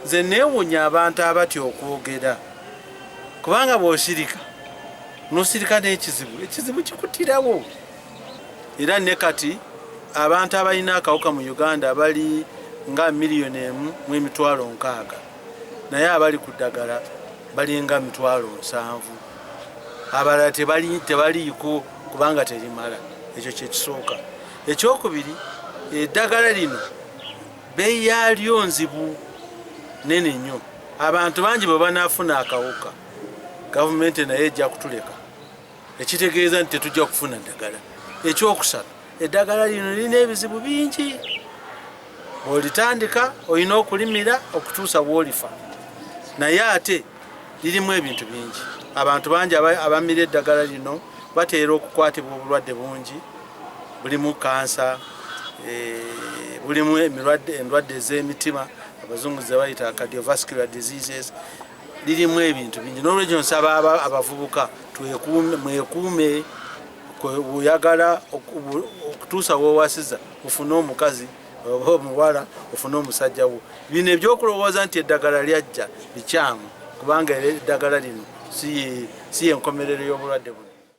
nze neewuunya abantu abatya okwogera kubanga bw'osirika n'osirika n'ekizibu ekizibu kikutirawo era ne kati abantu abalina akawuka mu Uganda bali nga 1,600,000 naye abali ku ddagala bali nga 7,000,000 abalala tebaliiko kubanga terimala. Ekyo kyekisooka. Ekyokubiri, eddagala lino bbeeyi yaalyo nzibu nene nnyo. Abantu bangi bwe banaafuna akawuka gavumenti naye ejja kutuleka, ekitegeeza nti tetujja kufuna ddagala. Ekyokusatu, eddagala lino lirina ebizibu bingi. Bw'olitandika olina okulimira okutuusa bw'olifa, naye ate lirimu ebintu bingi. Abantu bangi abamira eddagala lino bateera okukwatibwa obulwadde bungi, bulimu kansa, bulimu endwadde ez'emitima, abazungu ze bayita cardiovascular diseases. Lirimu ebintu bingi. N'olwekyo nsaba abavubuka mwekuume, oyagala okutuusa w'owasiza ofune omukazi oba omuwala ofune omusajja wo. Bino ebyokulowooza nti eddagala lyajja bikyamu kubanga eddagala lino si y'enkomerero y'obulwadde buno.